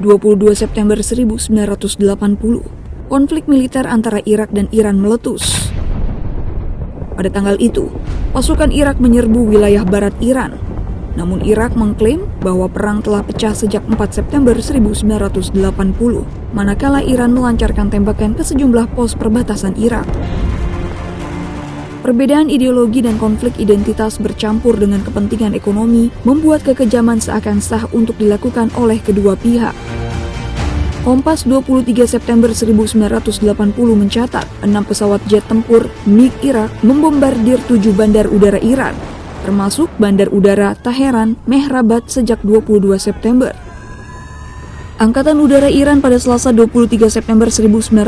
22 September 1980, konflik militer antara Irak dan Iran meletus. Pada tanggal itu, pasukan Irak menyerbu wilayah barat Iran. Namun Irak mengklaim bahwa perang telah pecah sejak 4 September 1980, manakala Iran melancarkan tembakan ke sejumlah pos perbatasan Irak. Perbedaan ideologi dan konflik identitas bercampur dengan kepentingan ekonomi membuat kekejaman seakan sah untuk dilakukan oleh kedua pihak. Kompas 23 September 1980 mencatat 6 pesawat jet tempur MiG Irak membombardir 7 bandar udara Iran, termasuk Bandar Udara Teheran, Mehrabad sejak 22 September. Angkatan Udara Iran pada Selasa 23 September 1980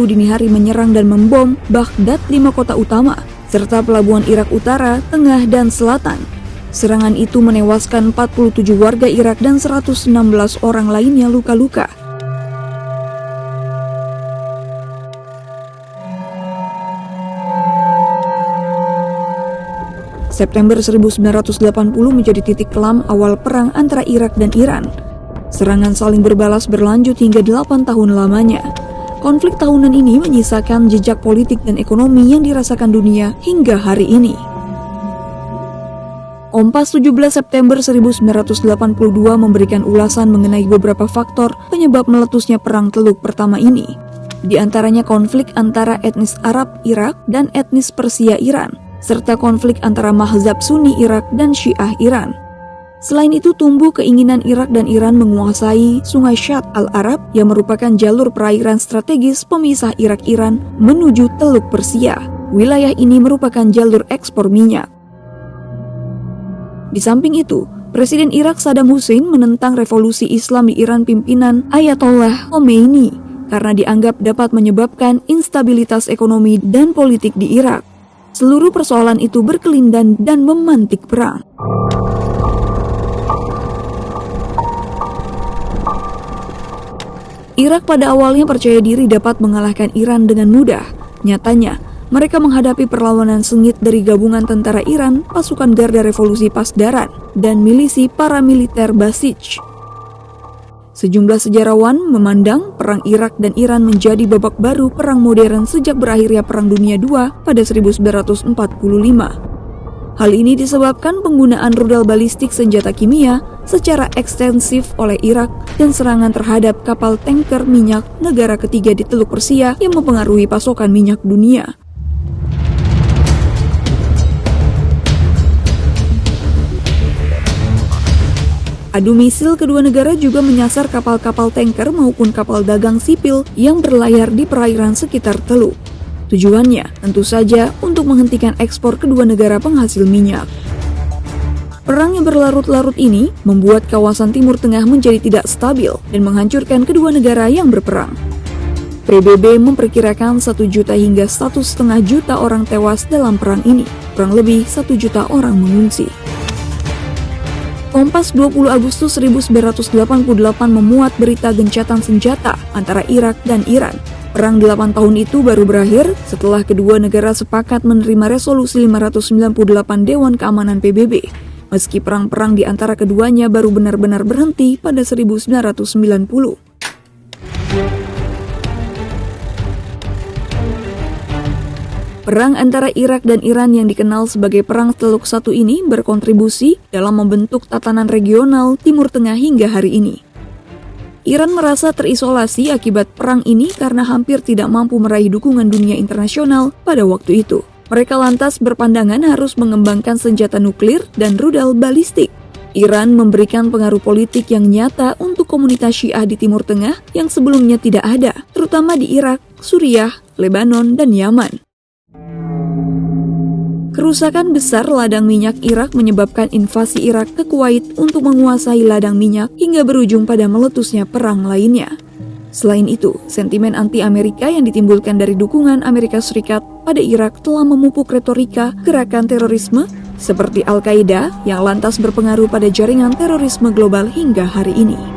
dini hari menyerang dan membom Baghdad 5 kota utama, serta pelabuhan Irak Utara, Tengah, dan Selatan. Serangan itu menewaskan 47 warga Irak dan 116 orang lainnya luka-luka. September 1980 menjadi titik kelam awal perang antara Irak dan Iran. Serangan saling berbalas berlanjut hingga 8 tahun lamanya. Konflik tahunan ini menyisakan jejak politik dan ekonomi yang dirasakan dunia hingga hari ini. Kompas 17 September 1982 memberikan ulasan mengenai beberapa faktor penyebab meletusnya perang Teluk pertama ini. Di antaranya konflik antara etnis Arab Irak dan etnis Persia Iran, serta konflik antara mazhab Sunni Irak dan Syiah Iran. Selain itu, tumbuh keinginan Irak dan Iran menguasai Sungai Shatt al-Arab yang merupakan jalur perairan strategis pemisah Irak-Iran menuju Teluk Persia. Wilayah ini merupakan jalur ekspor minyak. Di samping itu, Presiden Irak Saddam Hussein menentang revolusi Islam di Iran pimpinan Ayatollah Khomeini karena dianggap dapat menyebabkan instabilitas ekonomi dan politik di Irak. Seluruh persoalan itu berkelindan dan memantik perang. Irak pada awalnya percaya diri dapat mengalahkan Iran dengan mudah. Nyatanya, mereka menghadapi perlawanan sengit dari gabungan tentara Iran, pasukan Garda Revolusi Pasdaran, dan milisi paramiliter Basij. Sejumlah sejarawan memandang perang Irak dan Iran menjadi babak baru perang modern sejak berakhirnya Perang Dunia II pada 1945. Hal ini disebabkan penggunaan rudal balistik senjata kimia secara ekstensif oleh Irak dan serangan terhadap kapal tanker minyak negara ketiga di Teluk Persia yang mempengaruhi pasokan minyak dunia. Adu misil kedua negara juga menyasar kapal-kapal tanker maupun kapal dagang sipil yang berlayar di perairan sekitar Teluk. Tujuannya tentu saja untuk menghentikan ekspor kedua negara penghasil minyak. Perang yang berlarut-larut ini membuat kawasan Timur Tengah menjadi tidak stabil dan menghancurkan kedua negara yang berperang. PBB memperkirakan 1 juta hingga 1,5 juta orang tewas dalam perang ini. Kurang lebih 1 juta orang mengungsi. Kompas 20 Agustus 1988 memuat berita gencatan senjata antara Irak dan Iran. Perang 8 tahun itu baru berakhir setelah kedua negara sepakat menerima resolusi 598 Dewan Keamanan PBB. Meski perang-perang di antara keduanya baru benar-benar berhenti pada 1990. Perang antara Irak dan Iran yang dikenal sebagai Perang Teluk I ini berkontribusi dalam membentuk tatanan regional Timur Tengah hingga hari ini. Iran merasa terisolasi akibat perang ini karena hampir tidak mampu meraih dukungan dunia internasional pada waktu itu. Mereka lantas berpandangan harus mengembangkan senjata nuklir dan rudal balistik. Iran memberikan pengaruh politik yang nyata untuk komunitas Syiah di Timur Tengah yang sebelumnya tidak ada, terutama di Irak, Suriah, Lebanon, dan Yaman. Kerusakan besar ladang minyak Irak menyebabkan invasi Irak ke Kuwait untuk menguasai ladang minyak hingga berujung pada meletusnya perang lainnya. Selain itu, sentimen anti-Amerika yang ditimbulkan dari dukungan Amerika Serikat pada Irak telah memupuk retorika gerakan terorisme seperti Al-Qaeda yang lantas berpengaruh pada jaringan terorisme global hingga hari ini.